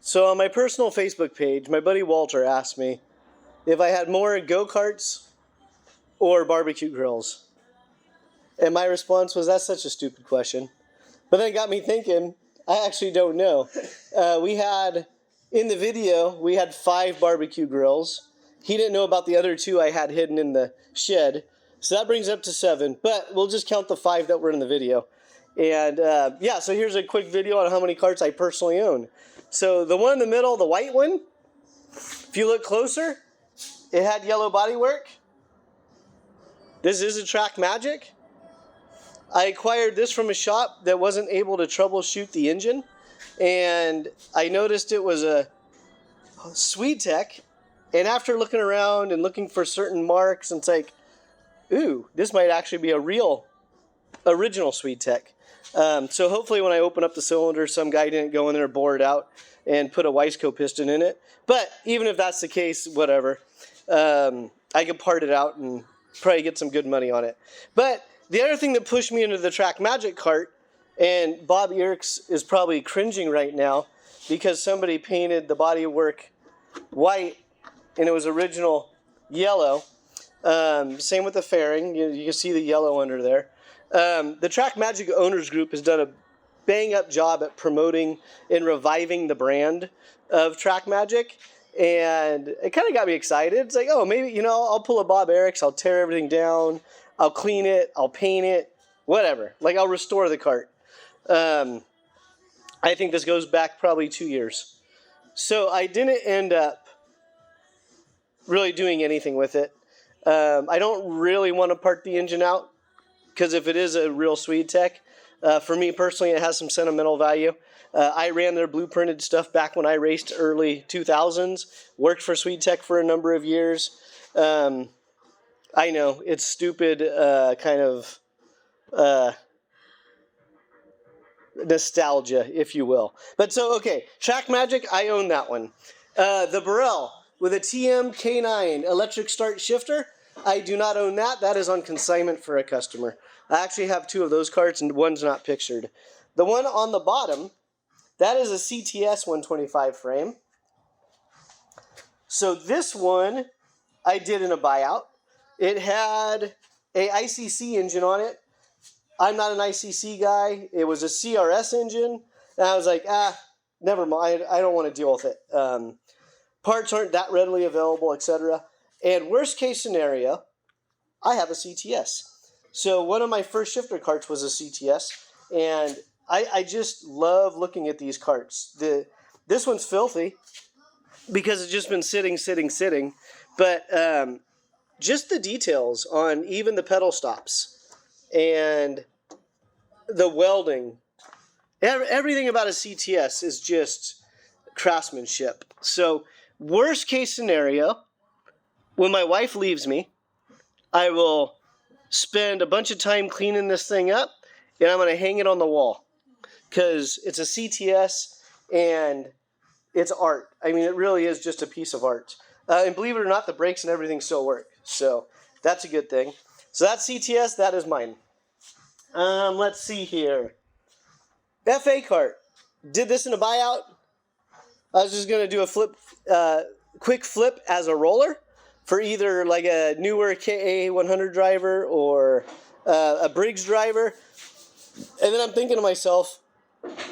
So on my personal Facebook page, my buddy Walter asked me if I had more go-karts or barbecue grills. And my response was, that's such a stupid question. But then it got me thinking, I actually don't know. In the video, we had 5 barbecue grills. He didn't know about the other 2 I had hidden in the shed. So that brings up to 7. But we'll just count the 5 that were in the video. And yeah, so here's a quick video on how many carts I personally own. So the one in the middle, the white one, if you look closer, it had yellow bodywork. This is a Track Magic. I acquired this from a shop that wasn't able to troubleshoot the engine. And I noticed it was a SwedeTech. And after looking around and looking for certain marks, it's like, ooh, this might actually be a real original SwedeTech. So hopefully when I open up the cylinder, some guy didn't go in there, bore it out, and put a Weisco piston in it. But even if that's the case, whatever. I could part it out and probably get some good money on it. But the other thing that pushed me into the Track Magic cart, and Bob Yerks is probably cringing right now because somebody painted the bodywork white and it was original yellow. Same with the fairing. You can see the yellow under there. The Track Magic Owners Group has done a bang-up job at promoting and reviving the brand of Track Magic, and it kind of got me excited. It's like, oh, maybe, I'll pull a Bob Eriks, I'll tear everything down, I'll clean it, I'll paint it, whatever. Like, I'll restore the cart. I think this goes back probably 2 years. So I didn't end up really doing anything with it. I don't really want to part the engine out, because if it is a real SwedeTech, for me personally, it has some sentimental value. I ran their blueprinted stuff back when I raced early 2000s, worked for SwedeTech for a number of years. I know, it's stupid kind of nostalgia, if you will. But so, okay, Track Magic, I own that one. The Burrell with a TM K9 electric start shifter, I do not own that. That is on consignment for a customer. I actually have 2 of those carts and one's not pictured. The one on the bottom, that is a CTS 125 frame. So this one I did in a buyout. It had a ICC engine on it. I'm not an ICC guy. It was a CRS engine. And I was like, never mind. I don't want to deal with it. Parts aren't that readily available, etc. And worst case scenario, I have a CTS. So one of my first shifter carts was a CTS, and I just love looking at these carts. This one's filthy because it's just been sitting. But just the details on even the pedal stops and the welding, everything about a CTS is just craftsmanship. So worst case scenario, when my wife leaves me, I will spend a bunch of time cleaning this thing up, and I'm going to hang it on the wall because it's a CTS and it's art. I mean, it really is just a piece of art. And believe it or not, the brakes and everything still work. So that's a good thing. So that's CTS. That is mine. Let's see here. FA cart. Did this in a buyout. I was just going to do a quick flip as a roller for either like a newer KA 100 driver or a Briggs driver. And then I'm thinking to myself,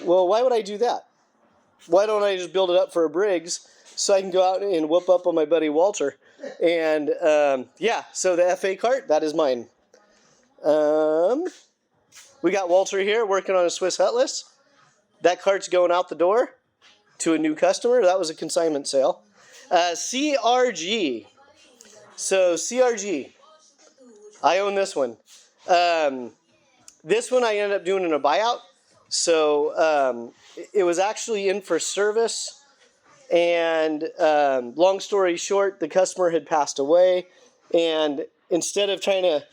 well, why would I do that? Why don't I just build it up for a Briggs so I can go out and whoop up on my buddy Walter? And yeah, so the FA cart, that is mine. We got Walter here working on a Swiss Hutless. That cart's going out the door to a new customer. That was a consignment sale. CRG. So CRG, I own this one. This one I ended up doing in a buyout. So it was actually in for service. And long story short, the customer had passed away. And instead of trying to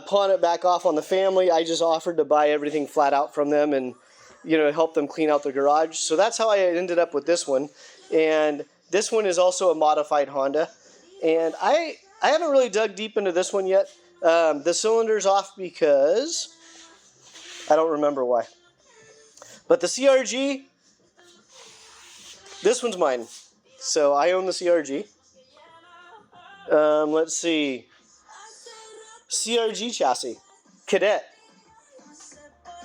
pawn it back off on the family, I just offered to buy everything flat out from them and help them clean out their garage. So that's how I ended up with this one. And this one is also a modified Honda. And I haven't really dug deep into this one yet. The cylinder's off because I don't remember why. But the CRG, This one's mine. So I own the CRG. Let's see. CRG chassis. Cadet.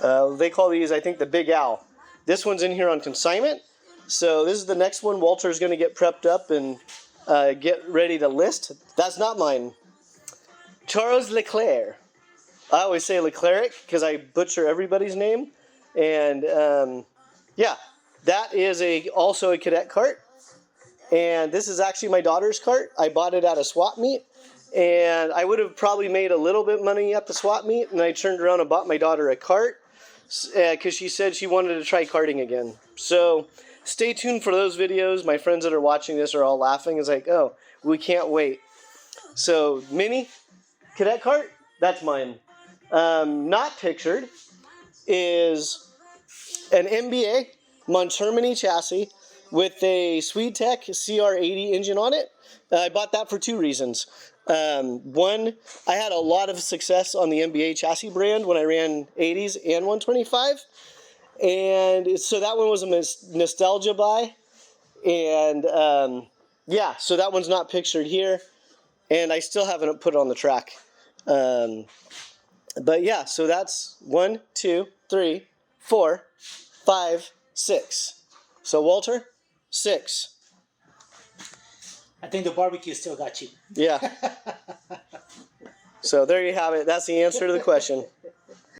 They call these, I think, the Big Owl. This one's in here on consignment. So this is the next one. Walter's going to get prepped up and get ready to list. That's not mine. Charles Leclerc. I always say Leclerc because I butcher everybody's name. And yeah, that is also a cadet cart. And this is actually my daughter's cart. I bought it at a swap meet. And I would have probably made a little bit of money at the swap meet. And I turned around and bought my daughter a cart because she said she wanted to try karting again. So stay tuned for those videos. My friends that are watching this are all laughing. It's like, oh, we can't wait. So mini cadet cart, that's mine. Not pictured is an MBA Montermini chassis with a SwedeTech CR80 engine on it. I bought that for two reasons. One, I had a lot of success on the MBA chassis brand when I ran 80s and 125. And so that one was a nostalgia buy. And yeah, so that one's not pictured here. And I still haven't put it on the track. But yeah, so that's 1, 2, 3, 4, 5, 6. So Walter, 6. I think the barbecue still got you. Yeah. So there you have it. That's the answer to the question.